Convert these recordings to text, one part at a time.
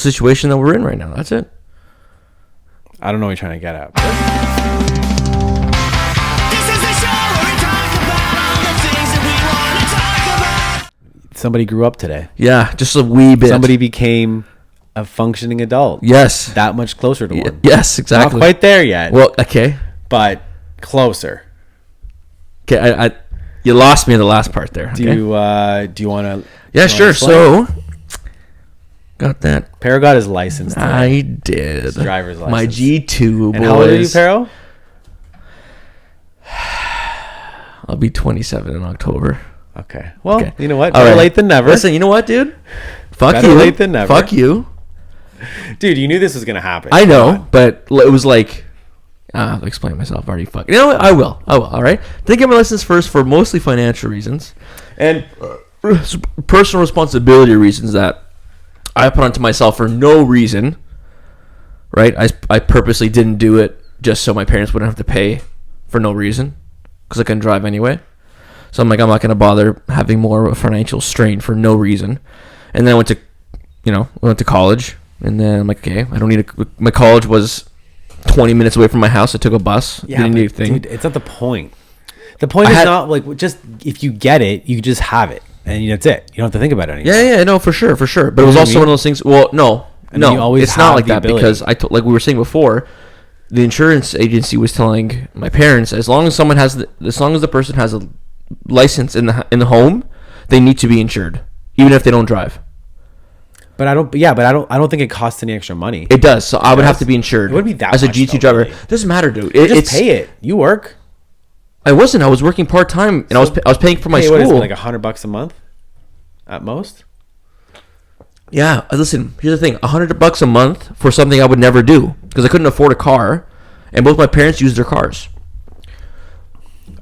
situation that we're in right now. That's it. I don't know what you're trying to get at. Somebody grew up today. Yeah, just a wee bit. Somebody became a functioning adult. Yes. That much closer to one. Yes, exactly. Not quite there yet. Well, okay. But closer. Okay, you lost me in the last part there. Okay? Do you want to? Yeah, sure. So, got that. Pero got his license today. I did. His driver's license. My G2, boys. And how old are you, Pero? I'll be 27 in October. Okay. Well, Okay. you know what? All Better right. late than never. Listen, you know what, dude? Fuck Better you. late than never. Fuck you. Dude, you knew this was going to happen. I know, but it was like... I'll explain myself. Already fucking... You know what? I will. All right? Did get my license first for mostly financial reasons. And personal responsibility reasons that I put onto myself for no reason. Right? I purposely didn't do it just so my parents wouldn't have to pay for no reason. Because I couldn't drive anyway. So I'm like, I'm not going to bother having more of a financial strain for no reason. And then I went to college. And then I'm like, okay, I don't need my college was 20 minutes away from my house. I took a bus. Yeah, didn't need a thing. dude, it's not the point. The point is not like just if you get it, you just have it. And that's it. You don't have to think about it anymore. Yeah, no, for sure. But it was also one of those things. Well, no, it's not like that because like we were saying before, the insurance agency was telling my parents as long as the person has a license in the home, they need to be insured, even if they don't drive. But I don't think it costs any extra money. It does. So I would have to be insured. It would be that as a much, G2 though, driver. really. Doesn't matter, dude. Just pay it. You work. I wasn't. I was working part time, and I was paying for my school. What is it, like $100 a month, at most? Yeah. Listen. Here's the thing: $100 a month for something I would never do because I couldn't afford a car, and both my parents used their cars.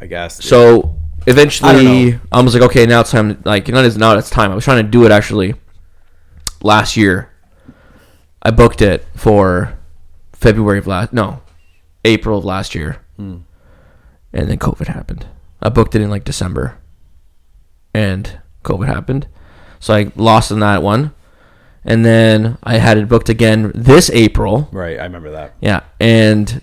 I guess. Dude. So eventually, I was like, okay, now it's time. Now it's time. I was trying to do it actually last year. I booked it for April of last year. And then COVID happened. I booked it in like December. And COVID happened. So I lost on that one. And then I had it booked again this April. Right, I remember that. Yeah. And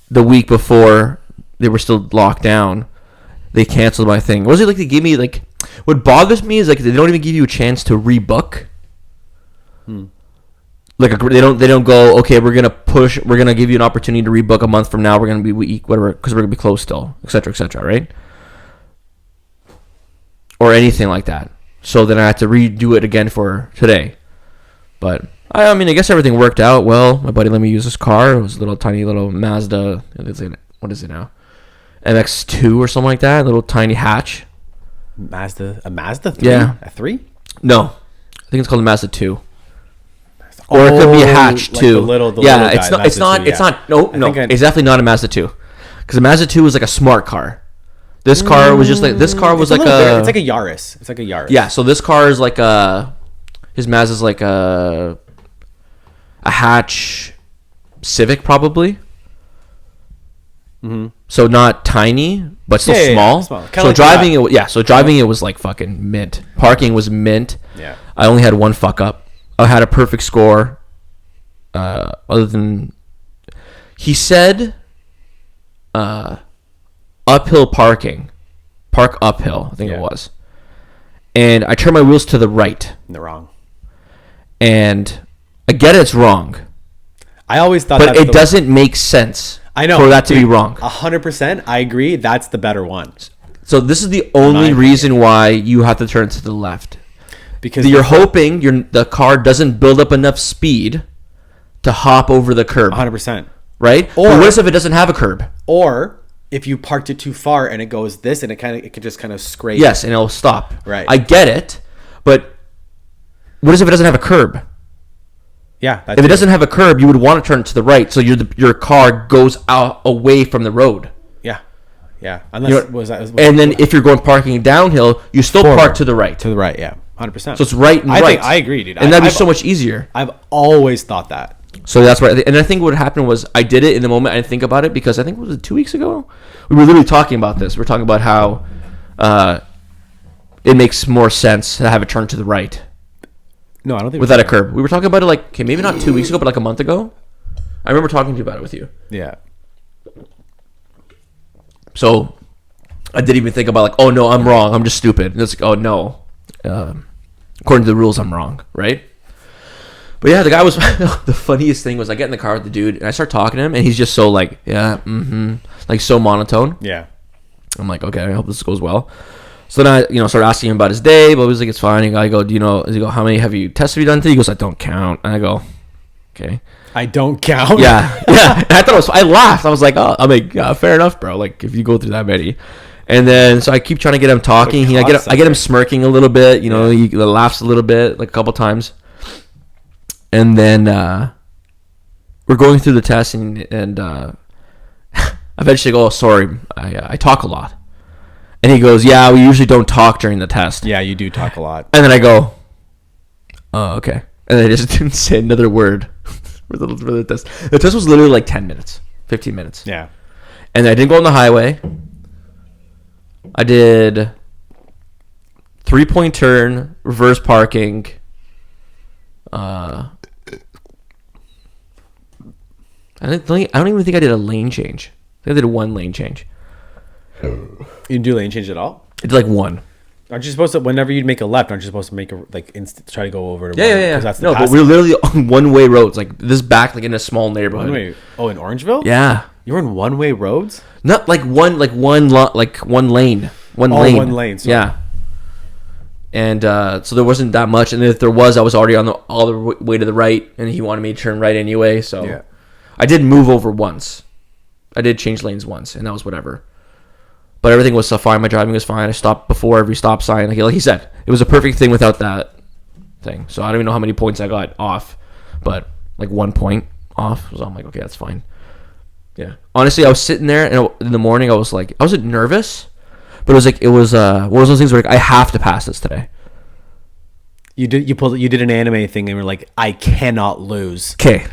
the week before they were still locked down, they canceled my thing. Was it like they gave me like... What bothers me is like they don't even give you a chance to rebook. Like they don't go, okay, we're gonna give you an opportunity to rebook a month from now. We're gonna be week, whatever, because we're gonna be closed still, etc., right? Or anything like that. So then I had to redo it again for today. But I mean, I guess everything worked out well. My buddy let me use his car. It was a little tiny little Mazda. What is it now? MX-2 or something like that. A little tiny hatch. A Mazda 3? Yeah. A 3? No, I think it's called a Mazda 2. Or it could be a hatch like too. The little it's guy, not. It's definitely not a Mazda 2. Because the Mazda 2 was like a smart car. This car was just like it's like a Yaris. It's like a Yaris. Yeah. So this car is like his Mazda's like a hatch Civic probably. So not tiny, but still small. Small. So like driving it was like fucking mint. Parking was mint. Yeah. I only had one fuck up. I had a perfect score. Other than he said, uphill parking, park uphill. I think it was, and I turned my wheels to the right. They're wrong. And I get it's wrong. I always thought, but it doesn't make sense. I know for that to be wrong. 100%. I agree. That's the better one. So this is the only reason why you have to turn to the left. Because you're hoping the car doesn't build up enough speed to hop over the curb. 100%. Right? Or what if it doesn't have a curb? Or if you parked it too far and it goes this and it could just kind of scrape. Yes, and it'll stop. Right. I get it, but what if it doesn't have a curb? Yeah. If it doesn't have a curb, you would want to turn it to the right, so your car goes out away from the road. Yeah. Yeah. Unless and then if you're going parking downhill, you still park to the right. To the right, yeah. 100%. So it's right and right. I agree, dude. And that'd be so much easier. I've always thought that. So that's right. And I think what happened was I did it in the moment. I didn't think about it because I think it was 2 weeks ago. We were literally talking about this. We were talking about how it makes more sense to have it turn to the right. No, I don't think without a curb. We were talking about it like, okay, maybe not 2 weeks ago, but like a month ago. I remember talking to you about it with you. Yeah. So I didn't even think about like, oh no, I'm wrong. I'm just stupid. And it's like, oh no. According to the rules, I'm wrong, right? But yeah, the guy was the funniest thing was I get in the car with the dude and I start talking to him and he's just so like, yeah, like so monotone. Yeah. I'm like, okay, I hope this goes well. So then I, start asking him about his day, but he was like, it's fine. I go, do you know? He go, how many tests have you done today? He goes, I don't count. And I go, okay. I don't count. Yeah. And I thought I laughed. I was like, oh, I'm like, yeah, fair enough, bro. Like if you go through that many. And then so I keep trying to get him talking. I get him smirking a little bit. He laughs a little bit, like a couple times. And then we're going through the test, and eventually go, oh, sorry, I talk a lot. And he goes, yeah, we usually don't talk during the test. Yeah, you do talk a lot. And then I go, oh, okay. And I just didn't say another word for the test. The test was literally like 10 minutes, 15 minutes. Yeah. And I didn't go on the highway. I did 3-point turn, reverse parking. I don't even think I did a lane change. I think I did one lane change. You didn't do lane change at all? I did like one. Aren't you supposed to, whenever you make a left, aren't you supposed to make a, like, try to go over to Yeah. That's No, but we were literally on one-way roads, like this back, like in a small neighborhood. One-way. Oh, in Orangeville? Yeah. You were in one-way roads? Not like one lane. One lane. One lane. Sorry. Yeah. And so there wasn't that much, and if there was, I was already on all the way to the right, and he wanted me to turn right anyway. So yeah. I did move over once. I did change lanes once, and that was whatever. But everything was so fine. My driving was fine. I stopped before every stop sign. Like he said, it was a perfect thing without that thing. So I don't even know how many points I got off, but like 1 point off. So I'm like, okay, that's fine. Yeah. Honestly, I was sitting there, and in the morning, I wasn't nervous, but it was one of those things where like, I have to pass this today. You did an anime thing, and we're like, I cannot lose. Okay.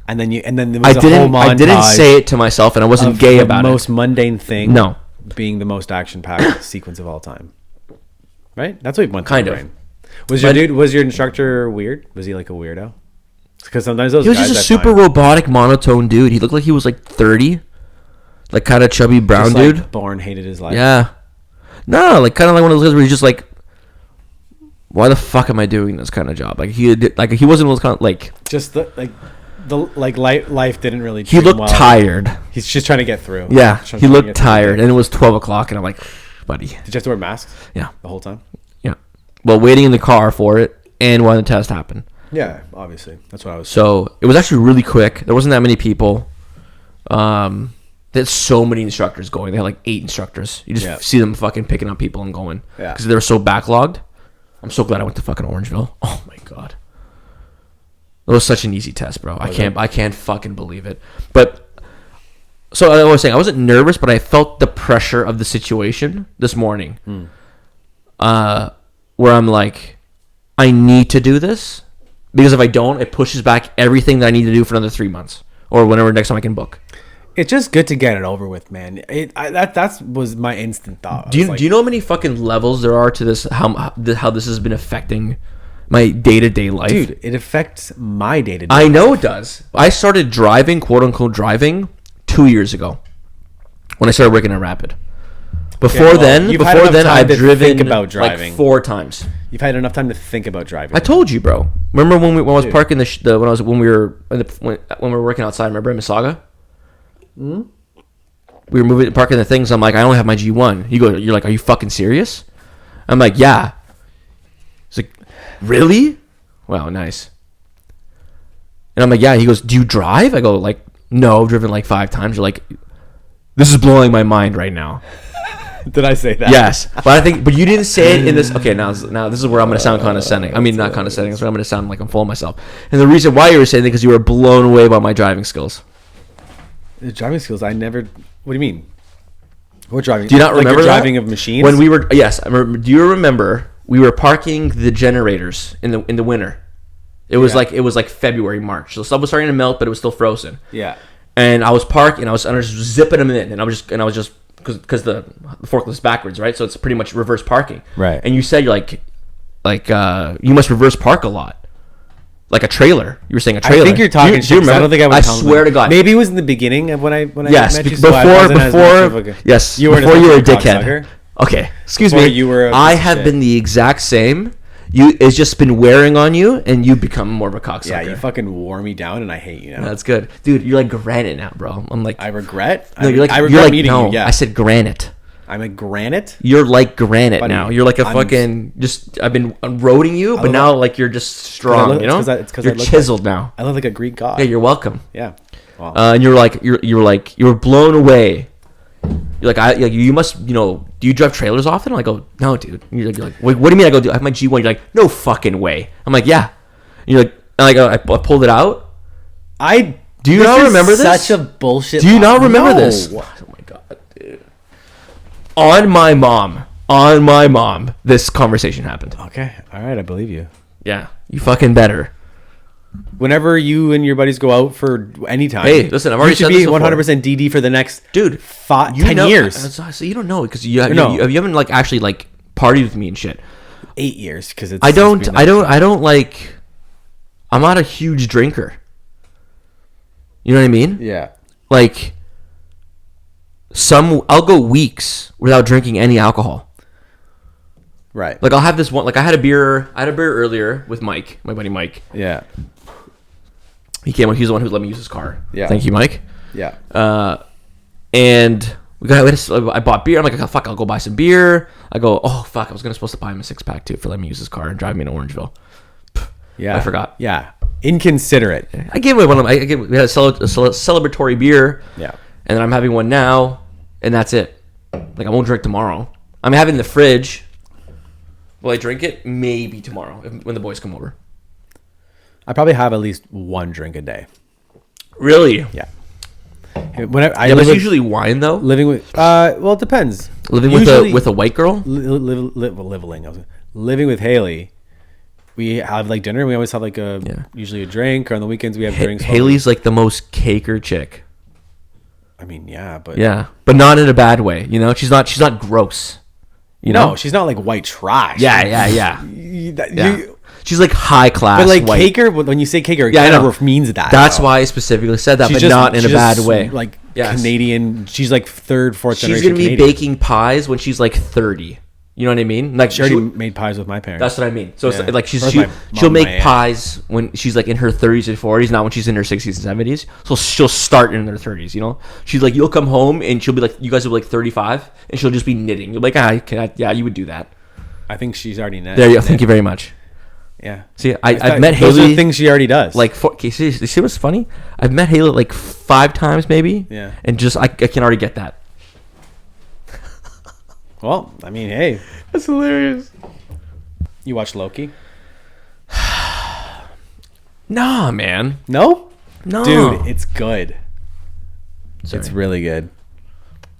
And then there was whole montage. I didn't say it to myself, and I wasn't gay about it. The most mundane thing. No. Being the most action-packed sequence of all time. Right? That's what went through kind my of. brain. Was your instructor weird? Was he like a weirdo? Because sometimes those he was guys just a super robotic, monotone dude. He looked like he was like 30, like kind of chubby brown just, dude. Like, born hated his life. Yeah. No, like kind of like one of those guys where he's just like, why the fuck am I doing this kind of job? Like he wasn't those kind of like just life didn't really. He looked tired. He's just trying to get through. Yeah, he looked tired, and it was 12 o'clock, and I'm like, buddy. Did you have to wear masks? Yeah, the whole time. Yeah, well, waiting in the car for it, and when the test happened. Yeah, obviously, that's what I was. So it was actually really quick. There wasn't that many people. There's so many instructors going. They had like 8 instructors. You just see them fucking picking up people and going. Yeah, because they were so backlogged. I'm so glad I went to fucking Orangeville. Oh my god. It was such an easy test, bro. I can't fucking believe it. But so I was saying I wasn't nervous, but I felt the pressure of the situation this morning. Where I'm like, I need to do this because if I don't, it pushes back everything that I need to do for another 3 months or whenever next time I can book. It's just good to get it over with, man. That was my instant thought. Do you know how many fucking levels there are to this? How this has been affecting my day-to-day life? Dude, it affects my day-to-day I know it does. I started driving, quote-unquote driving, 2 years ago when I started working at Rapid. Before then, I've driven about driving. like 4 times. You've had enough time to think about driving. I told you, bro. Remember when I was parking when we were working outside? Remember in Mississauga? We were parking the things. I'm like, I only have my G1. You're like, are you fucking serious? I'm like, yeah. He's like, really? Wow, nice. And I'm like, yeah. He goes, do you drive? I go, like, no, I've driven like 5 times. You're like, this is blowing my mind right now. Did I say that? Yes, but you didn't say it in this. Okay, now this is where I'm going to sound condescending. I mean, not condescending. That's where I'm going to sound like I'm full of myself. And the reason why you were saying it because you were blown away by my driving skills. The driving skills, I never. What do you mean? What driving? Do you not remember driving of machines? When we were, yes, I remember. Do you remember we were parking the generators in the winter? It was like February, March. So stuff was starting to melt, but it was still frozen. Yeah. And I was parking. I was just zipping them in, and I was just because the forklift is backwards, right? So it's pretty much reverse parking. Right. And you said you're like you must reverse park a lot. Like a trailer. You were saying a trailer. I think you're talking shit. I don't think I would. I swear to God. Maybe it was in the beginning of when I yes, met you. Yes, you were before you were a dickhead. Cocksucker. Okay, excuse Before me. you were I have been the exact same. It's just been wearing on you, and you become more of a cocksucker. Yeah, you fucking wore me down, and I hate you now. That's good, dude. You're like granite now, bro. I'm like, I regret. No, I regret meeting no, you. Yeah, I said granite. I'm a granite. You're like granite Buddy, now. You're like a fucking just. I've been unroading you, but now like you're just strong. You know, it's 'cause you're chiseled now. I look like a Greek god. Yeah, you're welcome. Yeah, wow. And you're like you were blown away. You're like you must do you drive trailers often? I go no, dude. You're like what do you mean? I go I have my G1. You're like no fucking way. I'm like yeah. And you're like I pulled it out. Do you not remember this? Such a bullshit. Do you not remember this? No. Oh my god, dude. On my mom, this conversation happened. Okay, all right, I believe you. Yeah, you fucking better. Whenever you and your buddies go out for any time, hey, listen, I've already said this before. 100% DD for the next 10 years. So you don't know because you haven't like actually like partied with me and shit. 8 years because I don't like. I'm not a huge drinker. You know what I mean? Yeah. Like I'll go weeks without drinking any alcohol. Right. Like I'll have this one. Like I had a beer earlier with Mike, my buddy Mike. Yeah. He came. He's the one who let me use his car. Yeah. Thank you, Mike. Yeah. And I bought beer. I'm like, oh, fuck, I'll go buy some beer. I go, oh fuck, I was supposed to buy him a 6-pack too for letting me use his car and drive me to Orangeville. Yeah. I forgot. Yeah. Inconsiderate. I gave away one of them. We had a celebratory beer. Yeah. And then I'm having one now, and that's it. Like I won't drink tomorrow. I'm having in the fridge. Will I drink it? Maybe tomorrow when the boys come over. I probably have at least one drink a day. Really? Yeah. Whenever that's usually wine though. Living with well, it depends. Living with a white girl. Living with Haley, we have like dinner. We always have like usually a drink, or on the weekends we have drinks. Haley's like the most caker chick. I mean, yeah, but not in a bad way. You know, she's not gross. You know, she's not like white trash. Yeah. She's like high class. But like white. caker, when you say caker, it kind of means that. That's why I specifically said that, but not in a bad way. Like Canadian, she's like third, fourth generation. She's gonna be baking pies when she's like 30. You know what I mean? Like she already made pies with my parents. That's what I mean. So it's like she'll make pies when she's like in her 30s and 40s, not when she's in her 60s and 70s. So she'll start in her 30s. You know, she's like, you'll come home and she'll be like, you guys will be like 35, and she'll just be knitting. You're like, you would do that. I think she's already knit. There you go. Thank you very much. Yeah. See, I've met Haley. Those are things she already does. Like, see what's funny? I've met Haley like 5 times maybe. Yeah. And just I can already get that. Well, I mean, hey, that's hilarious. You watch Loki? Nah, man. No, dude, it's good. Sorry. It's really good.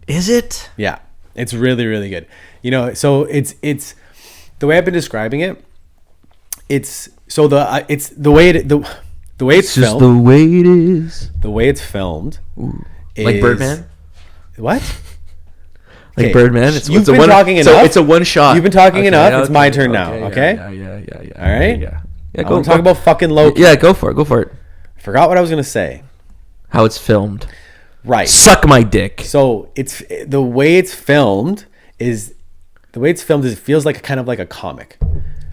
Is it? Yeah, it's really, really good. You know, so it's the way I've been describing it. It's the way it's filmed. Just the way it is. The way it's filmed. Like Birdman. What? Like Birdman. It's talking enough. So it's a one shot. You've been talking enough. It's my turn now. Okay. Yeah. All right. Yeah. Go talk about fucking Loki. Yeah. Go for it. I forgot what I was gonna say. How it's filmed. Right. Suck my dick. So it's the way it's filmed is it feels like kind of like a comic,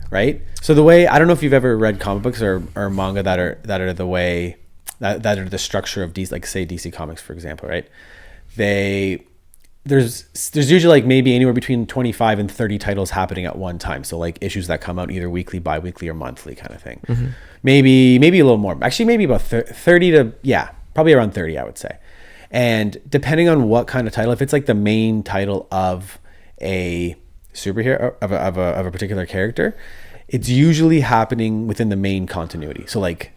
right? So the way, I don't know if you've ever read comic books or manga that are the way that are the structure of DC, like say DC Comics, for example, right? There's usually like maybe anywhere between 25 and 30 titles happening at one time. So like issues that come out either weekly, bi-weekly, or monthly kind of thing. Mm-hmm. Maybe a little more. Actually, maybe about 30 to, probably around 30, I would say. And depending on what kind of title, if it's like the main title of a superhero, of a particular character, it's usually happening within the main continuity. So like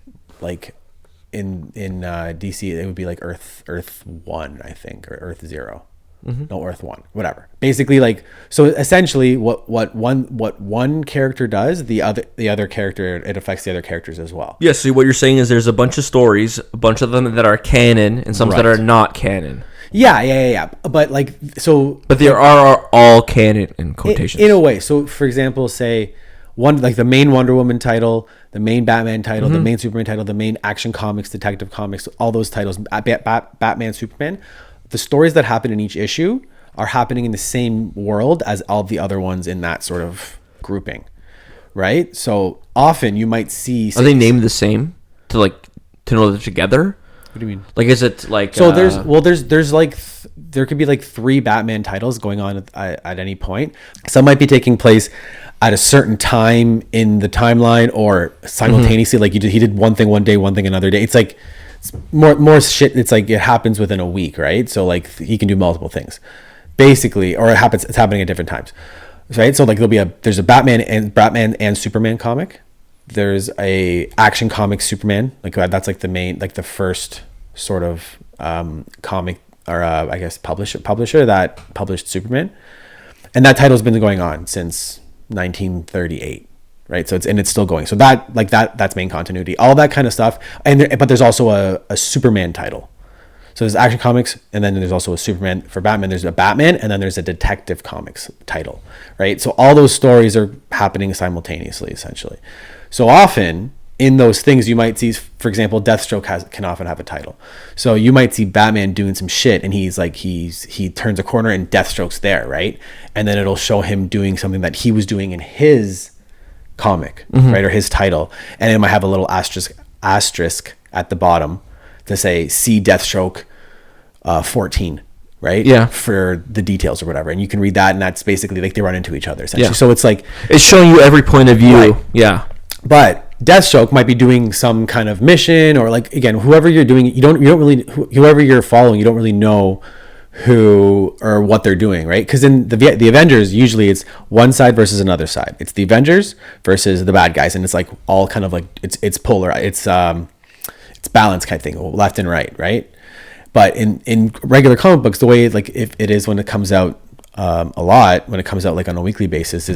in DC, it would be like Earth 1, I think, or Earth 0. Mm-hmm. No, Earth 1, whatever. Basically, like, so essentially what one character does, the other character, it affects the other characters as well. Yeah, so what you're saying is there's a bunch of stories, a bunch of them that are canon and some that are not canon. Yeah. But like, so, but they are all canon in quotations. In a way. So for example, say the main Wonder Woman title, the main Batman title, the main Superman title, the main Action Comics, Detective Comics, all those titles, Batman, Superman, the stories that happen in each issue are happening in the same world as all the other ones in that sort of grouping, right? So often you might see... Are they named the same to know they're together? What do you mean? Like, is it like... So there's like... there could be like 3 Batman titles going on at any point. Some might be taking place at a certain time in the timeline or simultaneously. Like he did one thing one day, one thing another day. It's like it's more shit. It's like it happens within a week, right? So like he can do multiple things basically, or it's happening at different times, right? So like there's a Batman and Superman comic. There's a Action Comics Superman, like that's like the main, like the first sort of comic, or I guess publisher that published Superman, and that title's been going on since 1938, right? So it's still going. So that's main continuity, all that kind of stuff. But there's also a Superman title. So there's Action Comics, and then there's also a Superman. For Batman, there's a Batman, and then there's a Detective Comics title, right? So all those stories are happening simultaneously, essentially. So often in those things, you might see, for example, Deathstroke can often have a title. So you might see Batman doing some shit, and he turns a corner, and Deathstroke's there, right? And then it'll show him doing something that he was doing in his comic, right, or his title, and it might have a little asterisk at the bottom to say "See Deathstroke 14." Right? Yeah. For the details or whatever. And you can read that, and that's basically like they run into each other essentially. Yeah. So it's like it's showing you every point of view. Right. Yeah. But Deathstroke might be doing some kind of mission, or like, again, whoever you're doing, whoever you're following, you don't really know who or what they're doing, right? Because in the Avengers, usually it's one side versus another side. It's the Avengers versus the bad guys, and it's like all kind of like it's polar. It's balanced kind of thing, left and right? But in regular comic books, the way like if it is when it comes out a lot, when it comes out like on a weekly basis,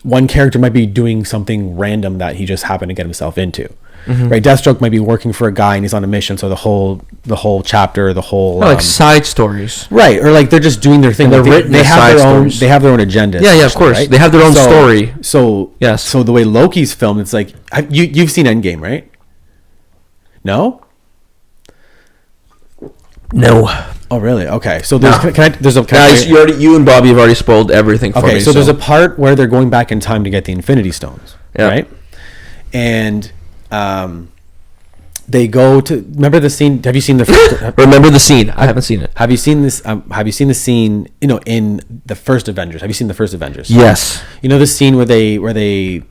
one character might be doing something random that he just happened to get himself into, right? Deathstroke might be working for a guy and he's on a mission, so the whole chapter, like side stories, right? Or like they're just doing their thing. They have their own agenda. Yeah, of course, right? They have their own story. So yes. So the way Loki's filmed, it's like you've seen Endgame, right? No. Oh, really? Okay. So you and Bobby have already spoiled everything for me. Okay, so there's a part where they're going back in time to get the Infinity Stones, right? And they go to, remember the scene? Have you seen the first? Remember the scene? I haven't seen it. Have you seen this? Have you seen the scene? In the first Avengers. Have you seen the first Avengers? Yes. You know the scene where they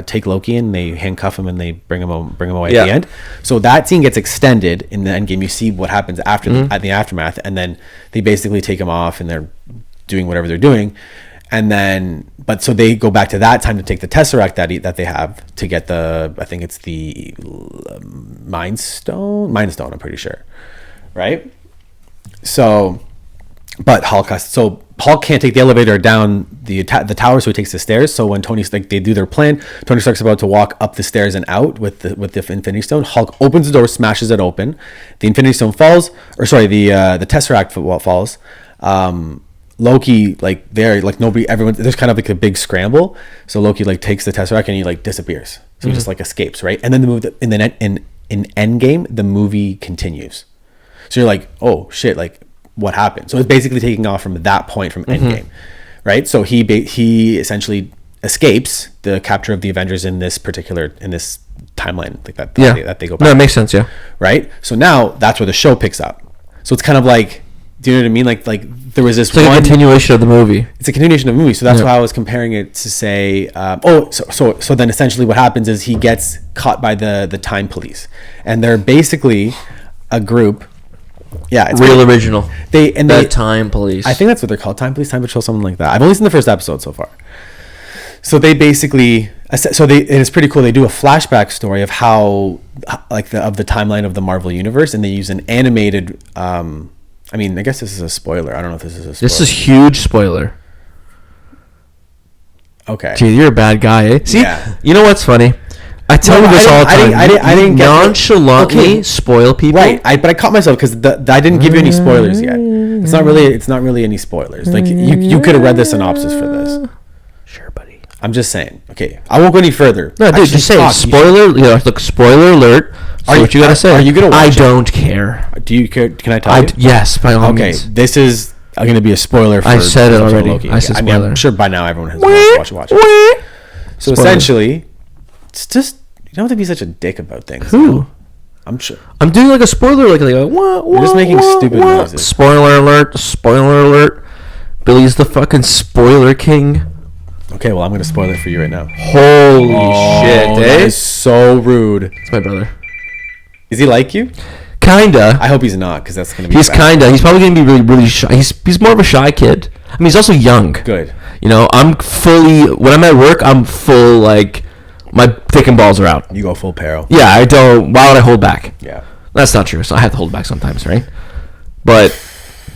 take Loki and they handcuff him and they bring him away at the end. So that scene gets extended in the Endgame. You see what happens after at the aftermath, and then they basically take him off and they're doing whatever they're doing, and then so they go back to that time to take the Tesseract that they have to get I think it's the Mind Stone. I'm pretty sure, right? So, but Hulk can't take the elevator down the tower, so he takes the stairs. So when they do their plan, Tony Stark's about to walk up the stairs and out with the Infinity Stone. Hulk opens the door, smashes it open. The Infinity Stone falls, the Tesseract falls. Loki, there's kind of like a big scramble. So Loki takes the Tesseract and he disappears. So he just escapes, right? And then in Endgame, the movie continues. So you're like, oh shit, what happened? So it's basically taking off from that point from Endgame, right? So he essentially escapes the capture of the Avengers in this timeline that they go back. No, it makes sense, yeah. Right? So now that's where the show picks up. So it's kind of like, do you know what I mean? Like there was this a continuation of the movie. It's a continuation of the movie. So that's why I was comparing it to say, so then essentially what happens is he gets caught by the time police, and they're basically a group. Yeah, it's original. The time police. I think that's what they're called, time police, time patrol, something like that. I've only seen the first episode so far. So they basically, and it's pretty cool. They do a flashback story of how, of the timeline of the Marvel universe, and they use an animated. I guess this is a spoiler. I don't know if this is a spoiler. This is huge spoiler. Okay. Gee, you're a bad guy, eh? See, you know what's funny? I tell you this all the time. I didn't nonchalantly spoil people. Right, but I caught myself because I didn't give you any spoilers yet. It's not really any spoilers. Like you could have read the synopsis for this. Sure, buddy. I'm just saying. Okay, I won't go any further. No, dude, just say spoiler. Look, spoiler alert. Say what you gotta say. Are you gonna watch I don't care. Do you care? Can I tell you? Yes, by all means. Okay, this is going to be a spoiler for I said it already. Loki. I said spoiler. I'm sure by now everyone has watched it. So essentially, it's just, you don't have to be such a dick about things. Who? I'm sure. I'm doing like a spoiler, like what? You're just making stupid noises. Spoiler alert! Spoiler alert! Billy's the fucking spoiler king. Okay, well, I'm going to spoil it for you right now. Holy shit, eh? That is so rude. It's my brother. Is he like you? Kinda. I hope he's not, because that's going to be He's bad. kinda. He's probably going to be really, really shy. He's more of a shy kid. I mean, he's also young. Good. You know, I'm fully, when I'm at work, I'm full, like, my dick and balls are out. You go full peril. Yeah, I don't, why would I hold back? Yeah. That's not true, so I have to hold back sometimes, right? But,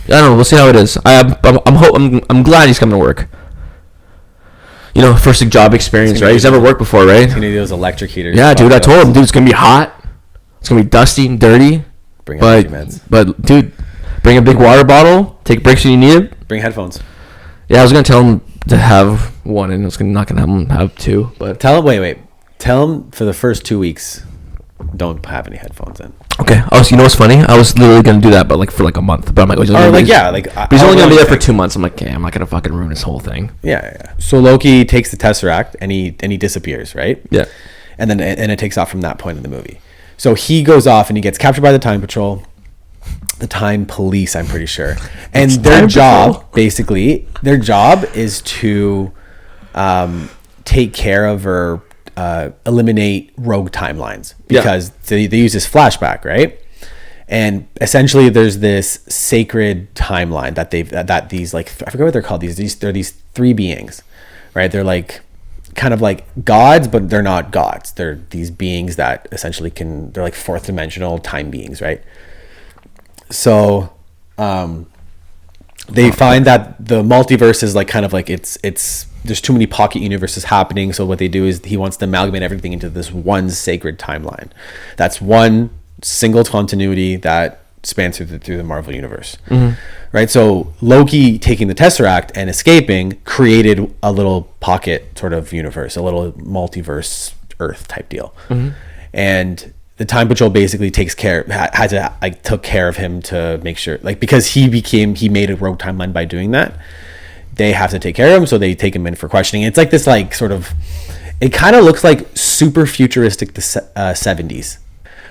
I don't know, we'll see how it is. I'm glad he's coming to work. You know, first job experience, right? He's never worked before, right? He's going to do those electric heaters. Yeah, dude, I told him, dude, it's going to be hot. It's going to be dusty and dirty. Bring out your meds. But, dude, bring a big water bottle. Take breaks when you need it. Bring headphones. Yeah, I was going to tell him to have one, and I was not going to have him have two. But Tell him, wait. Tell him for the first 2 weeks, don't have any headphones in. okay. Oh, so you know what's funny? I was literally going to do that, but like for like a month. But I'm like, But he's only going to be there for 2 months. I'm like, okay, I'm not going to fucking ruin this whole thing. Yeah. So Loki takes the Tesseract and he disappears, right? Yeah. And then it takes off from that point in the movie. So he goes off and he gets captured by the Time Patrol, the Time Police, I'm pretty sure. And their job is to take care of or eliminate rogue timelines, because they use this flashback, right? And essentially there's this sacred timeline that these, like, I forget what they're called, they're these three beings, right? They're like kind of like gods, but they're not gods. They're these beings that essentially they're like fourth dimensional time beings, right? So they find that the multiverse is like kind of like it's there's too many pocket universes happening. So what they do is he wants to amalgamate everything into this one sacred timeline. That's one single continuity that spans through the Marvel universe. Mm-hmm. Right? So Loki taking the Tesseract and escaping created a little pocket sort of universe, a little multiverse Earth type deal. Mm-hmm. And the Time Patrol basically took care of him to make sure, like, because he made a rogue timeline by doing that. They have to take care of him, so they take him in for questioning. It's like this, like, sort of, it kind of looks like super futuristic the 70s,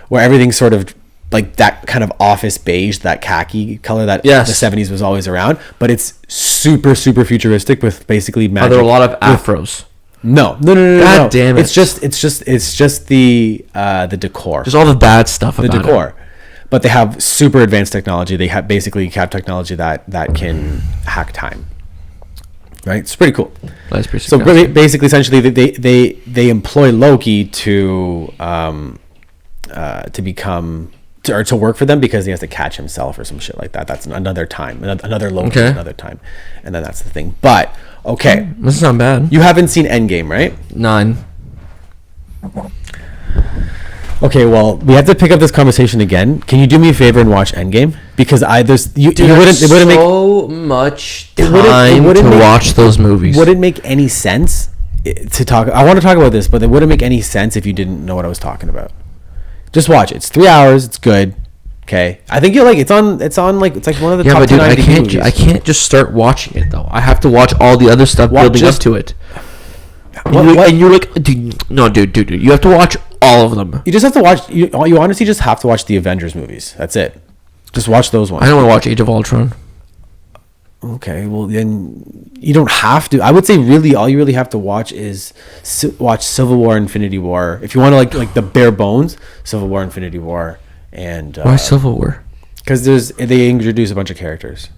where everything's sort of like that kind of office beige, that khaki color that the 70s was always around, but it's super, super futuristic with basically magic. Are there a lot of afros? No. God damn it! It's just the decor. Just all the bad stuff about the decor. But they have super advanced technology. They have technology that can hack time. Right, it's pretty cool. That's pretty. So basically, essentially, they employ Loki to work for them because he has to catch himself or some shit like that. That's another time, another Loki, another time, and then that's the thing. But okay, this is not bad. You haven't seen Endgame, right? None. Okay, well, we have to pick up this conversation again. Can you do me a favor and watch Endgame? Because it wouldn't make so much time to watch those movies. Wouldn't make any sense to talk. I want to talk about this, but it wouldn't make any sense if you didn't know what I was talking about. Just watch it. It's 3 hours. It's good. Okay, I think you'll like. It's on. It's like one of the top 10 movies. I can't just start watching it though. I have to watch all the other stuff building up to it. And you're like, dude, you have to watch all of them. You just have to watch. You honestly just have to watch the Avengers movies. That's it. Just watch those ones. I don't want to watch Age of Ultron. Okay, well then you don't have to. I would say really all you really have to watch is watch Civil War, Infinity War. If you want to like the bare bones, Civil War, Infinity War, and why Civil War? Because they introduce a bunch of characters.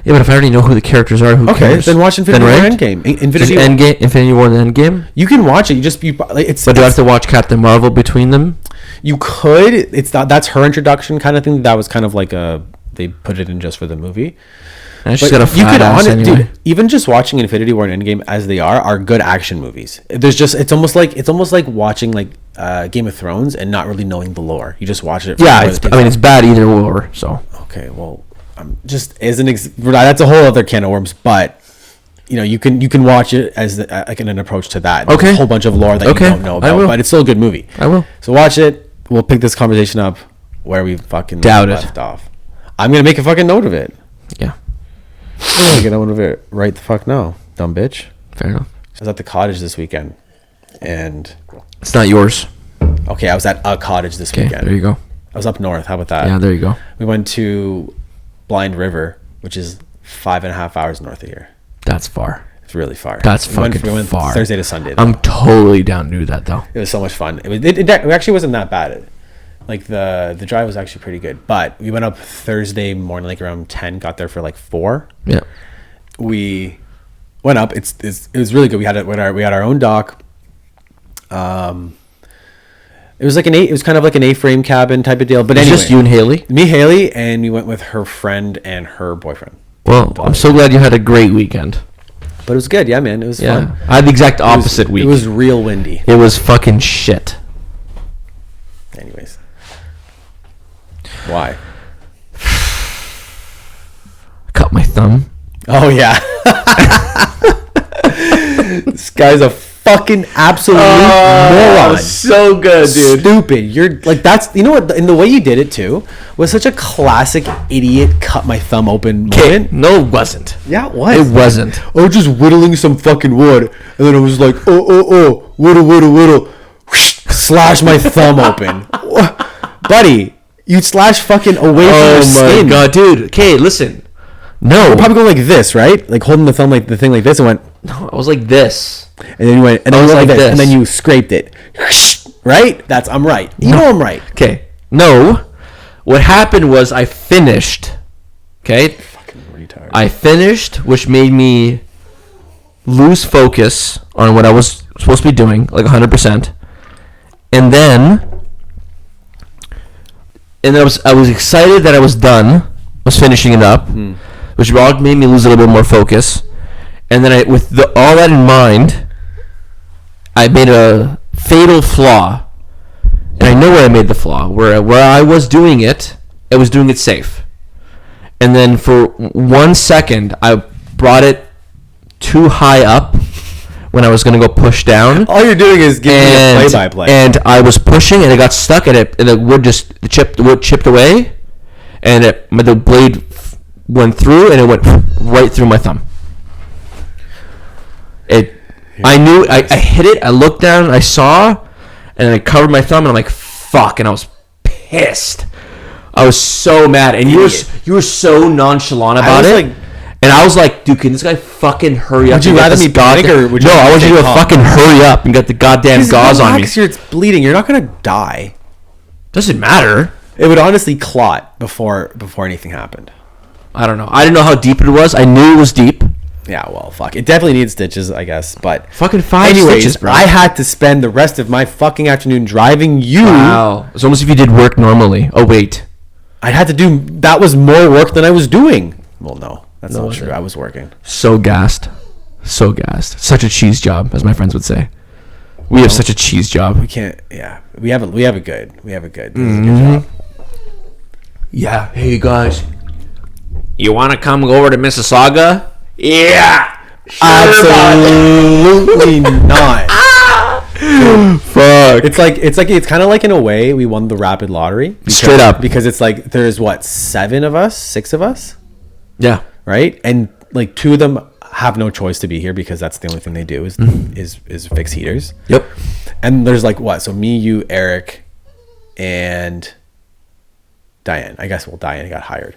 Yeah, but if I already know who the characters are, who cares? Then watch Infinity War Endgame. Infinity War and Endgame? You can watch it. But do I have to watch Captain Marvel between them? You could. It's not. That's her introduction kind of thing. That was kind of like they put it in just for the movie. And she's got a flat ass anyway. Dude, even just watching Infinity War and Endgame as they are good action movies. It's almost like watching like Game of Thrones and not really knowing the lore. You just watch it. It's bad either or. So okay, well. That's a whole other can of worms, but you know, you can watch it as like an approach to that. There's Okay. a whole bunch of lore that you don't know I will. about, but it's still a good movie. I will. So watch it. We'll pick this conversation up where we fucking Doubt it. left off. I'm gonna make a fucking note of it. Yeah. I'm gonna make a note of it right the fuck now, dumb bitch. Fair enough. I was at the cottage this weekend, and It's not yours. okay, I was at a cottage this Okay. weekend. There you go. I was up north. How about that? Yeah. There you go. We went to Blind River, which is 5.5 hours north of here. That's far. It's really far. That's we went fucking far. Thursday to Sunday. Though. I'm totally down to do that though. It was so much fun. It actually wasn't that bad. Like the drive was actually pretty good. But we went up Thursday morning, like around 10. Got there for like 4. Yeah. We went up. It was really good. We had our own dock. It was like it was kind of like an A-frame cabin type of deal. But It's anyway, just you and Haley. me, Haley, and we went with her friend and her boyfriend. Well, I'm so glad you had a great weekend. But it was good. Yeah, man. It was Yeah. fun. I had the exact opposite week. It was real windy. It was fucking shit. Anyways. Why? Cut my thumb. Oh, yeah. This guy's a fucking absolute moron. So good, dude. Stupid. You're like, that's, you know what, and the way you did it too was such a classic idiot cut my thumb open moment. No, it wasn't. Yeah, it was. It wasn't. I was just whittling some fucking wood, and then it was like, whittle, slash my thumb open. Buddy, you slash fucking away from your skin. Oh my god, dude. Okay, listen. No. You're probably going like this, right? Like holding the thumb like the thing like this, and went, No, I was like this. and then you went, and then I you was went like this. and then you scraped it, right? I'm right. You know I'm right. Okay. No. What happened was I finished. Okay? Fucking retard. I finished, which made me lose focus on what I was supposed to be doing, like 100%. And then I was excited that I was done, was finishing it up, which made me lose a little bit more focus. And then with all that in mind, I made a fatal flaw. And I know where I made the flaw. Where I was doing it, I was doing it safe. And then for 1 second, I brought it too high up when I was going to go push down. All you're doing is giving me a play-by-play. And I was pushing, and it got stuck, and the wood chipped away, and the blade went through, and it went right through my thumb. I knew I hit it. I looked down, I saw, and I covered my thumb, and I'm like, "Fuck!" And I was pissed. I was so mad, and you were so nonchalant about it. And I was like, dude, can this guy fucking hurry up? Would you rather me panic, or would you? No, I want you to fucking hurry up and get the goddamn gauze on me. It's bleeding. You're not gonna die. Doesn't matter. It would honestly clot before anything happened. I don't know. I didn't know how deep it was. I knew it was deep. Yeah, well, fuck. It definitely needs stitches, I guess. But fucking 5 stitches, bro. I had to spend the rest of my fucking afternoon driving you. Wow. It's almost if you did work normally. Oh wait. I had to do. That was more work than I was doing. Well, no, that's not true. it? I was working. So gassed. So gassed. Such a cheese job, as my friends would say. We have such a cheese job. We can't. Yeah, we have a good. This is a good job. Yeah. Hey guys. You want to come over to Mississauga? Yeah. Absolutely not. Fuck. It's kind of like in a way we won the rapid lottery. Straight up. Because it's like there's what, 6 of us, Yeah. right? And like 2 of them have no choice to be here because that's the only thing they do is fix heaters. Yep. And there's like what? So me, you, Eric, and Diane. I guess Diane got hired.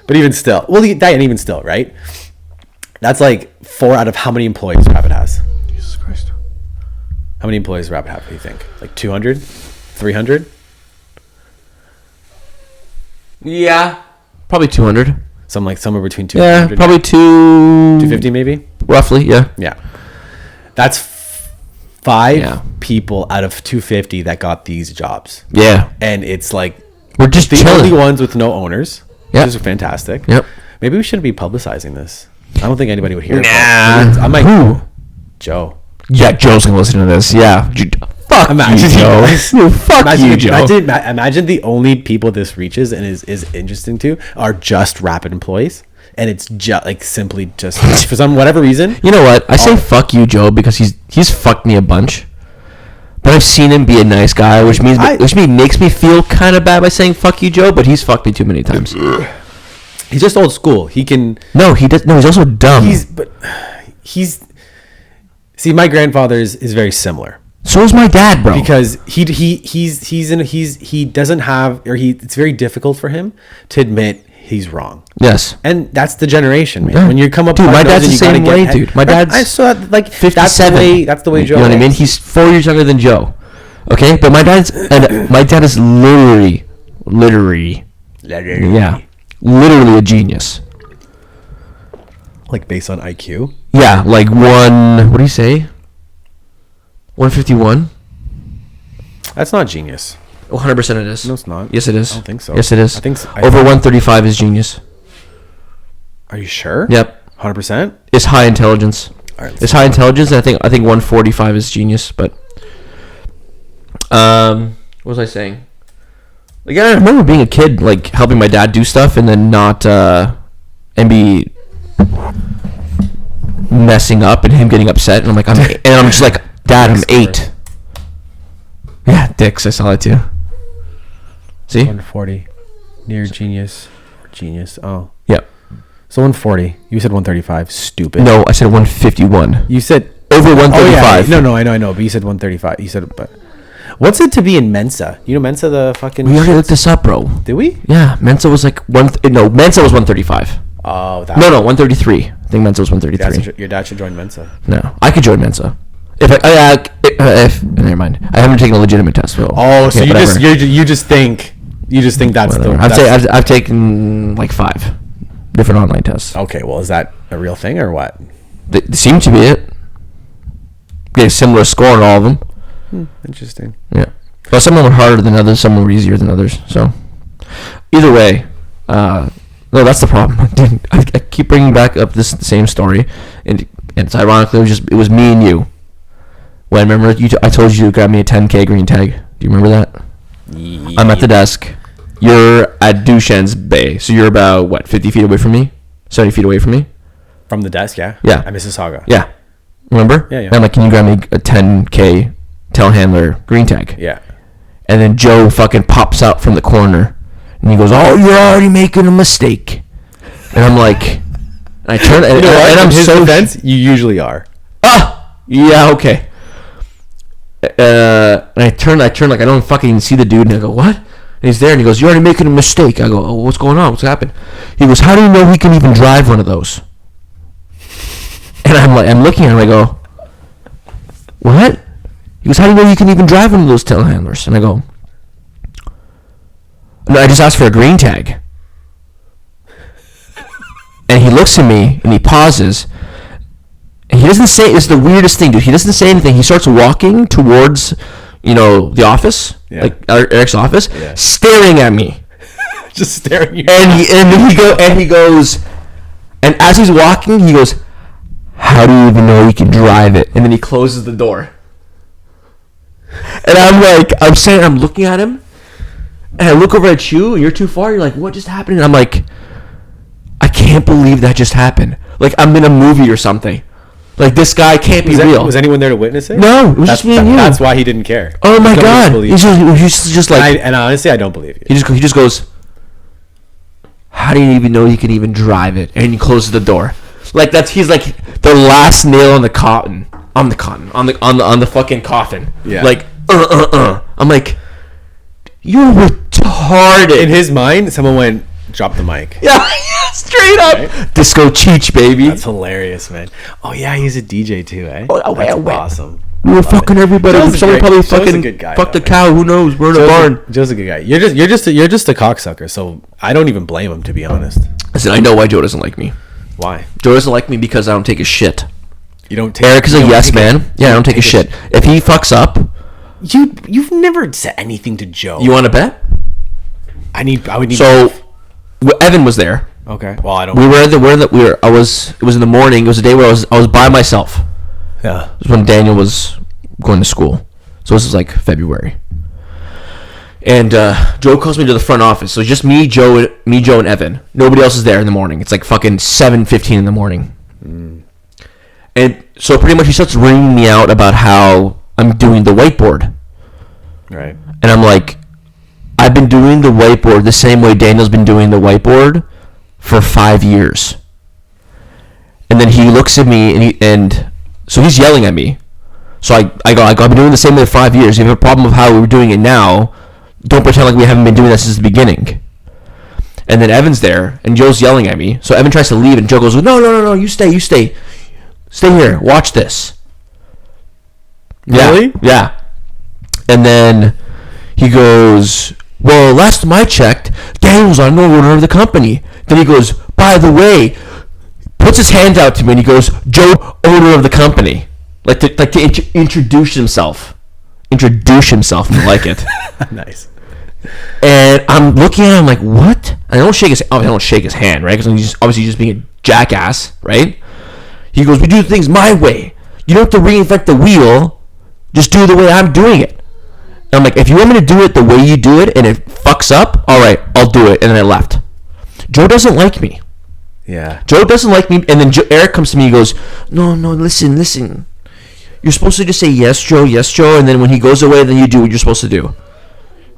But even still, Diane, right? That's like 4 out of how many employees Rapid has? Jesus Christ. How many employees Rapid have, do you think? Like 200? 300? Yeah. Probably 200. Somewhere between 200. Yeah, probably 250 maybe? Roughly, yeah. Yeah. That's 5 Yeah. people out of 250 that got these jobs. Yeah. And it's like We're just the chilling. only ones with no owners. Yep. Which is fantastic. Yep. Maybe we shouldn't be publicizing this. I don't think anybody would hear it. Nah. I might. Who? Joe. Yeah, Joe's gonna listen to this. Yeah. Fuck Imagine you, Joe. Fuck you, Joe. Imagine the only people this reaches and is interesting to are just Rapid employees, and it's just like simply just for some whatever reason. You know what? I say fuck you, Joe, because he's fucked me a bunch. But I've seen him be a nice guy, which makes me feel kind of bad by saying fuck you, Joe. But he's fucked me too many times. He's just old school. He can. No, he does. No, he's also dumb. See, my grandfather is very similar. So is my dad, bro. Because he doesn't have, or it's very difficult for him to admit he's wrong. Yes. And that's the generation, man. Yeah. When you come up, dude, my dad's the same way, dude. My dad's I saw like 57. That's the way Joe. You know what I mean? He's 4 years younger than Joe. Okay, but my dad is literally a genius. Like based on IQ. Yeah, like what do you say? 151. That's not genius. 100% it is. No, it's not. Yes, it is. I don't think so. Yes, it is. I think so. Over 135 is genius. Are you sure? Yep. 100%. It's high intelligence. All right, it's high intelligence. And I think 145 is genius. But what was I saying? Like I remember being a kid, like helping my dad do stuff, and then not and be messing up, and him getting upset, and I'm just like, Dad, I'm 8. Yeah, dicks. I saw that too. See? 140. Near genius. Genius. Oh. Yep. So 140. You said 135. Stupid. No, I said 151. You said over 135. Oh, yeah. No, I know. But you said 135. You said, but what's it to be in Mensa? You know Mensa, the fucking. We already looked this up, bro. Did we? Yeah, Mensa was like Mensa was 135. Oh, that. No, 133. I think Mensa was 133. Your dad should join Mensa. No, I could join Mensa. If never mind. I haven't taken a legitimate test. So so you just think that's whatever. I've taken like 5 different online tests. Okay, well, is that a real thing or what? They seem to be it. Get a similar score on all of them. Interesting. Yeah, but some of them were harder than others. Some were easier than others. So either way, no, that's the problem. I keep bringing back up this same story, and it's ironically it was me and you. When remember I told you to grab me a 10K green tag. Do you remember that? Yeah. I'm at the desk. You're at Duchenne's Bay, so you're about 50 feet away from me, 70 feet away from me. From the desk, yeah. Yeah. At Mississauga. Yeah. Remember? Yeah. And I'm like, can you grab me a 10K telehandler green tag? Yeah. And then Joe fucking pops out from the corner, and he goes, "Oh, you're already making a mistake." And I'm like, and I turn, and I'm his so defense, you usually are. Yeah, okay. And I turn like I don't fucking even see the dude, and I go, "What?" And he's there, and he goes, "You're already making a mistake." I go, "Oh, what's going on? What's happened?" He goes, "How do you know he can even drive one of those?" And I'm looking at him, I go, "What?" He goes, "How do you know you can even drive one of those telehandlers?" And I go, "No, I just asked for a green tag." And he looks at me, and he pauses. And he doesn't say, it's the weirdest thing, dude. He doesn't say anything. He starts walking towards, the office, like Eric's office, staring at me. Just staring at you. And he goes, and as he's walking, he goes, "How do you even know you can drive it?" And then he closes the door. And I'm looking at him, and I look over at you, and you're too far. You're like, "What just happened?" And I'm like, I can't believe that just happened. Like I'm in a movie or something. Like, this guy can't be real. Was anyone there to witness it? No, it was just me and you. That's why he didn't care. Oh my God. He's just like... And honestly, I don't believe you. He just goes, "How do you even know you can even drive it?" And he closes the door. Like, he's like the last nail on the fucking coffin. Yeah. Like, I'm like, you're retarded. In his mind, someone went, "Drop the mic." Yeah, straight up. Right? Disco Cheech, baby. That's hilarious, man. Oh yeah, he's a DJ too, eh? That's awesome. We were fucking everybody. Somebody probably fucking fucked the cow. Who knows? We're in a barn. Joe's a good guy. You're just a cocksucker. So I don't even blame him, to be honest. Listen, I know why Joe doesn't like me. Why? Joe doesn't like me because I don't take a shit. You don't take. Eric is a yes man. Yeah, I don't take a shit. If he fucks up, you've never said anything to Joe. You want to bet? I would need. So, Evan was there. Okay. Well, I don't. It was in the morning. It was a day where I was by myself. Yeah. It was when Daniel was going to school. So this was like February. And Joe calls me to the front office. So it's just me, Joe, and Evan. Nobody else is there in the morning. It's like fucking 7:15 in the morning. And so pretty much he starts ringing me out about how I'm doing the whiteboard. Right. And I'm like, I've been doing the whiteboard the same way Daniel's been doing the whiteboard for 5 years. And then he looks at me and so he's yelling at me. So I go, I've been doing the same way for 5 years. You have a problem with how we're doing it now. Don't pretend like we haven't been doing that since the beginning. And then Evan's there, and Joe's yelling at me. So Evan tries to leave, and Joe goes, no, you stay. Stay here. Watch this. Really? Yeah. And then he goes, well, last time I checked, Daniel's on no owner of the company. Then he goes, by the way, puts his hand out to me, and he goes, Joe, owner of the company. Like to introduce himself. Introduce himself. I like it. Nice. And I'm looking at him like, what? And I don't shake his hand, right? Because he's obviously just being a jackass, right? He goes, we do things my way. You don't have to reinvent the wheel. Just do it the way I'm doing it. And I'm like, if you want me to do it the way you do it and it fucks up, all right, I'll do it. And then I left. Joe doesn't like me. Yeah. Joe doesn't like me. And then Eric comes to me and goes, no, listen. You're supposed to just say yes, Joe, and then when he goes away, then you do what you're supposed to do.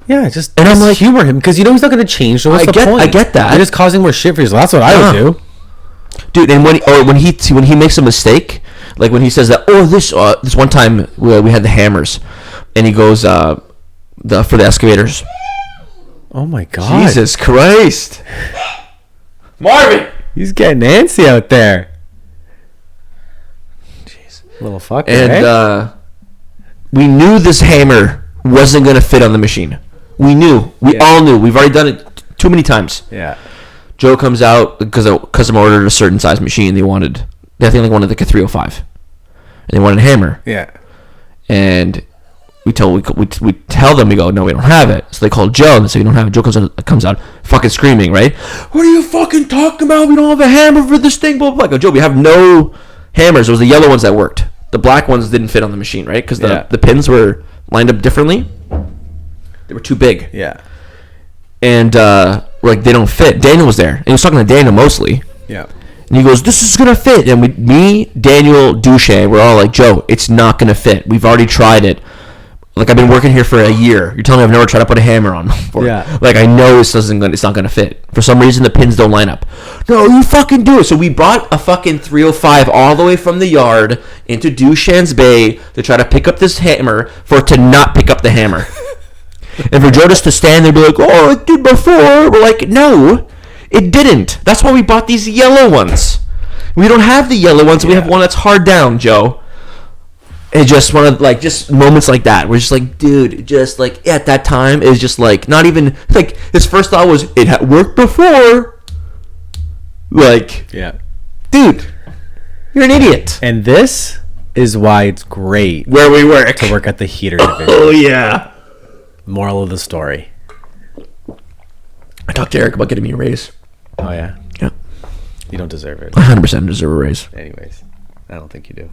Yeah, and I'm like, humor him because you know he's not going to change. So what's the point? I get that. You're just causing more shit for yourself. That's what I would do, dude. And when he makes a mistake, like when he says that, this one time we had the hammers, and he goes for the excavators. Oh my god! Jesus Christ, Marvin, he's getting antsy out there. Little fucker. And we knew this hammer wasn't going to fit on the machine. We knew. We all knew. We've already done it too many times. Yeah. Joe comes out because a customer ordered a certain size machine. They wanted like a 305. And they wanted a hammer. Yeah. And we tell them, we go, no, we don't have it. So they call Joe and they say, we don't have it. Joe comes out fucking screaming, right? What are you fucking talking about? We don't have a hammer for this thing. Blah, blah, blah. I go, Joe, we have no hammers. It was the yellow ones that worked. The black ones didn't fit on the machine, right? Because the pins were lined up differently. They were too big. Yeah. And we're like, they don't fit. Daniel was there. And he was talking to Daniel mostly. Yeah. And he goes, this is going to fit. And me, Daniel, Duche, we're all like, Joe, it's not going to fit. We've already tried it. Like, I've been working here for a year. You're telling me I've never tried to put a hammer on before. Yeah. Like, I know it's not going to fit. For some reason, the pins don't line up. No, you fucking do it. So we brought a fucking 305 all the way from the yard into Dushan's Bay to try to pick up this hammer for it to not pick up the hammer. And for Joe just to stand there and be like, oh, it did before. We're like, no, it didn't. That's why we bought these yellow ones. We don't have the yellow ones. We have one that's hard down, Joe. And just one of just moments like that. We're just like, dude, just like at that time is just like not even like his first thought was it had worked before. Like, yeah, dude, you're an idiot. And this is why it's great where we work to work at the heater division. Oh yeah. Moral of the story. I talked to Eric about getting me a raise. Oh yeah. Yeah. You don't deserve it. 100% deserve a raise. Anyways, I don't think you do.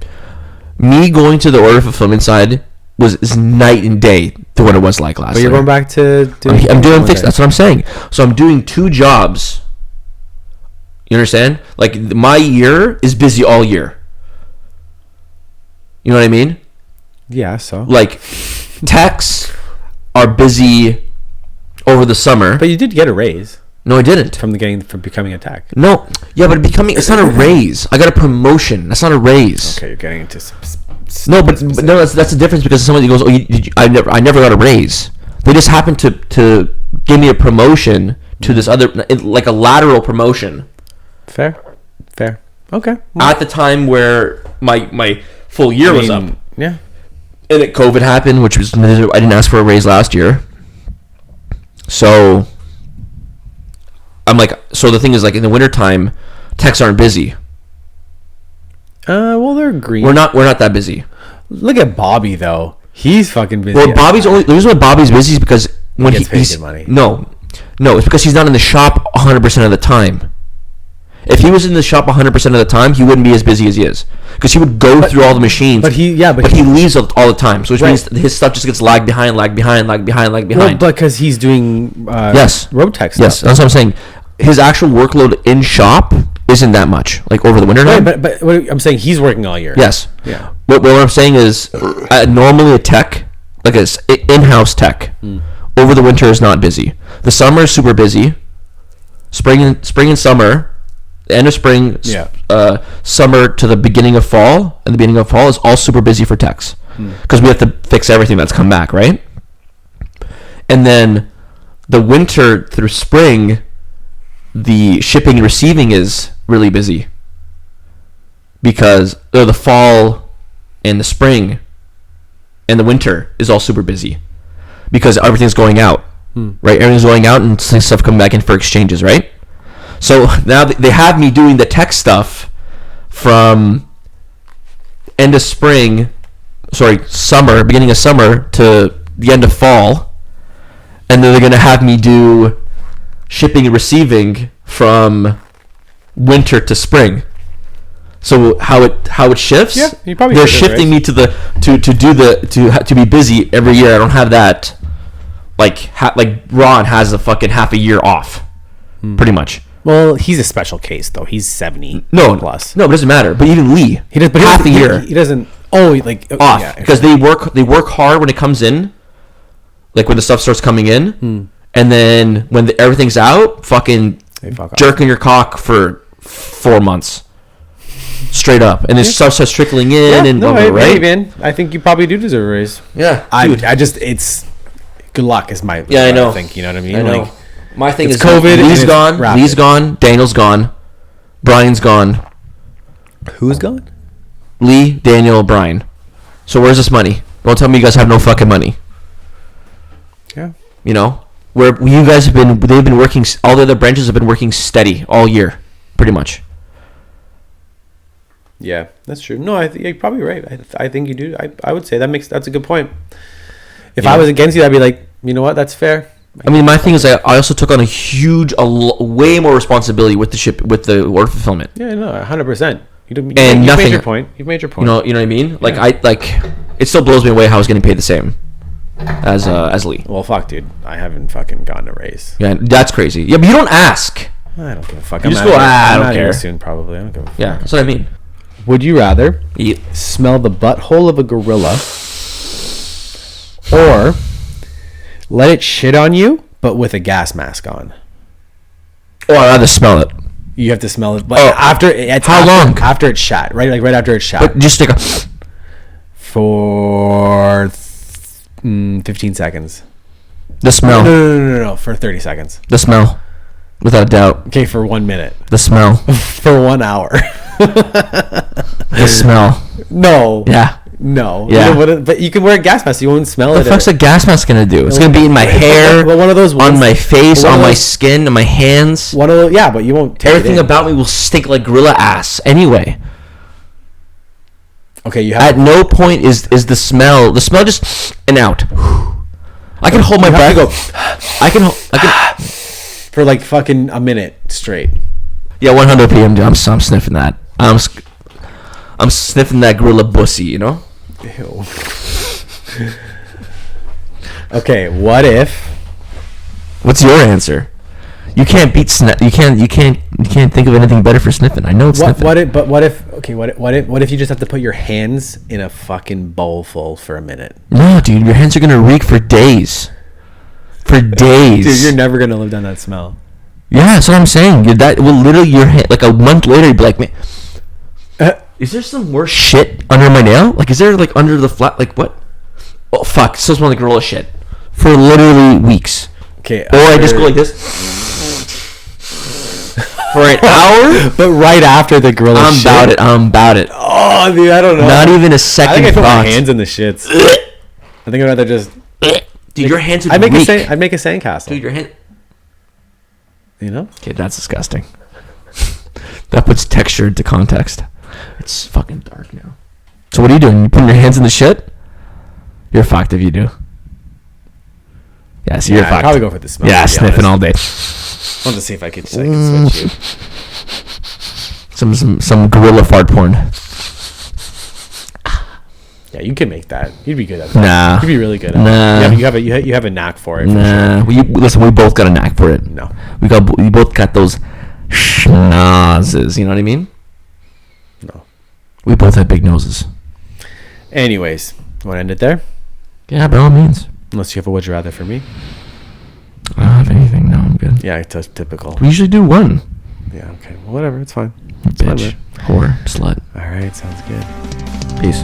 Me going to the order fulfillment side is night and day to what it was like last. But you're time. going back to doing. I'm doing fixed. That's what I'm saying. So I'm doing 2 jobs. You understand? Like my year is busy all year. You know what I mean? Yeah. So like techs are busy over the summer. But you did get a raise. No, I didn't. From becoming a tech. No. Yeah, but it's not a raise. I got a promotion. That's not a raise. Okay, you're getting into no, but no, that's the difference because somebody goes, "Oh, I never got a raise." They just happened to give me a promotion to this other, like a lateral promotion. Fair. Okay. At the time where my full year was up. Yeah. And then COVID happened, which was I didn't ask for a raise last year. So I'm like, so the thing is, like in the wintertime, techs aren't busy. Well, they're green. We're not that busy. Look at Bobby though. He's fucking busy. Well, the reason why Bobby's busy is because when he gets paid good money. No, it's because he's not in the shop 100% of the time. If he was in the shop 100% of the time, he wouldn't be as busy as he is, because he would go through all the machines. But he leaves all the time, so which means his stuff just gets lagged behind. Well, because he's doing road tech stuff. Yes, that's what I'm saying. His actual workload in shop isn't that much, like over the winter time. Right, but what I'm saying, he's working all year. Yes. Yeah. What I'm saying is, normally a tech, like an in-house tech, over the winter is not busy. The summer is super busy. Spring and summer, the end of spring, summer to the beginning of fall, and the beginning of fall is all super busy for techs, because we have to fix everything that's come back, right? And then the winter through spring, the shipping and receiving is really busy, because the fall and the spring and the winter is all super busy, because everything's going out, right? Everything's going out and stuff coming back in for exchanges, right? So now they have me doing the tech stuff from end of summer, beginning of summer to the end of fall, and then they're going to have me do shipping and receiving from winter to spring. So how it shifts? Yeah, you probably they're shifting me to be busy every year. I don't have that, like Ron has a fucking half a year off, pretty much. Well, he's a special case though. He's 70 plus. No, but it doesn't matter. But even Lee, he does. But half a year. He doesn't. Oh, like off, yeah, because they work hard when it comes in, like when the stuff starts coming in, and then when everything's out, fucking jerking your cock for 4 months. Straight up, and then stuff starts trickling in, and right? Man, I think you probably do deserve a raise. Yeah, it's good luck is my. Yeah, I know. I think you know what I mean. I know. Like, my thing is COVID. Lee's gone. Daniel's gone. Brian's gone. Who's gone? Lee, Daniel, Brian. So where's this money? Don't tell me you guys have no fucking money. Yeah. You know, where you guys have been. They've been working. All the other branches have been working steady all year, pretty much. Yeah, that's true. No, you're probably right. I think you do. I would say that's a good point. If I was against you, I'd be like, you know what, that's fair. I mean, my thing is, I also took on way more responsibility with the order fulfillment. Yeah, no, 100%. You've nothing. Made your point. You've made your point. You know what I mean? Like it still blows me away how I was getting paid the same as Lee. Well, fuck, dude, I haven't fucking gotten a raise. Yeah, that's crazy. Yeah, but you don't ask. I don't give a fuck. You just go, I don't care. Soon, probably. I don't give a fuck. Yeah, that's what I mean. Would you rather smell the butthole of a gorilla, or let it shit on you but with a gas mask on? Oh, I'd rather smell it. You have to smell it, but long? After it's shot, right? Like right after it's shot. But just take a for 15 seconds. The smell. No, for 30 seconds. The smell, without a doubt. Okay, for 1 minute. The smell. For 1 hour. The smell. No. Yeah. No. Yeah. But you can wear a gas mask. You won't smell it. What the fuck's a gas mask gonna do? It's gonna be in my hair. Well, one of those on my face, on my skin, on my hands. One of those, yeah, but you won't. Everything about me will stink like gorilla ass anyway. Okay, you have. At no point is the smell just and out. I can hold my breath. I can for like fucking a minute straight. Yeah, 100 p.m. Dude, I'm sniffing that. I'm sniffing that gorilla pussy, you know. Ew. Okay, what if? What's your answer? You can't beat You can't think of anything better for sniffing. I know it's sniffing. What if? Okay, what if you just have to put your hands in a fucking bowl full for a minute? No, dude, your hands are gonna reek for days. For days. Dude, you're never gonna live down that smell. Yeah, that's what I'm saying. That will literally like a month later, you'd be like, man, is there some worse shit under my nail? Like, is there like under the flat? Like what? Oh fuck! It still smells like gorilla shit for literally weeks. Okay. Or I just go like this for an hour. But right after the gorilla shit. I'm about it. Oh, dude, I don't know. Not even a second. I think I put my hands in the shits. I think I'd rather just. Dude, your hands would I'd make a sandcastle. Dude, your hand. You know? Okay, that's disgusting. That puts texture into context. It's fucking dark now. So what are you doing? You putting your hands in the shit? You're fucked if you do. Yeah, so you're fucked. I'd probably go for the smell. Yeah, sniffing all day. I want to see if I could switch you. Some gorilla fart porn. Yeah, you can make that. You'd be good at that. Nah. You'd be really good at Nah. that. You have a knack for it. Nah. For sure. We both got a knack for it. No. We both got those schnozzes. You know what I mean? No. We both have big noses. Anyways, want to end it there? Yeah, by all means. Unless you have a would you rather for me. I don't have anything. No, I'm good. Yeah, it's typical. We usually do one. Yeah, okay. Well, whatever. It's fine. It's fine, Bitch. man. Whore. Slut. All right. Sounds good. Peace.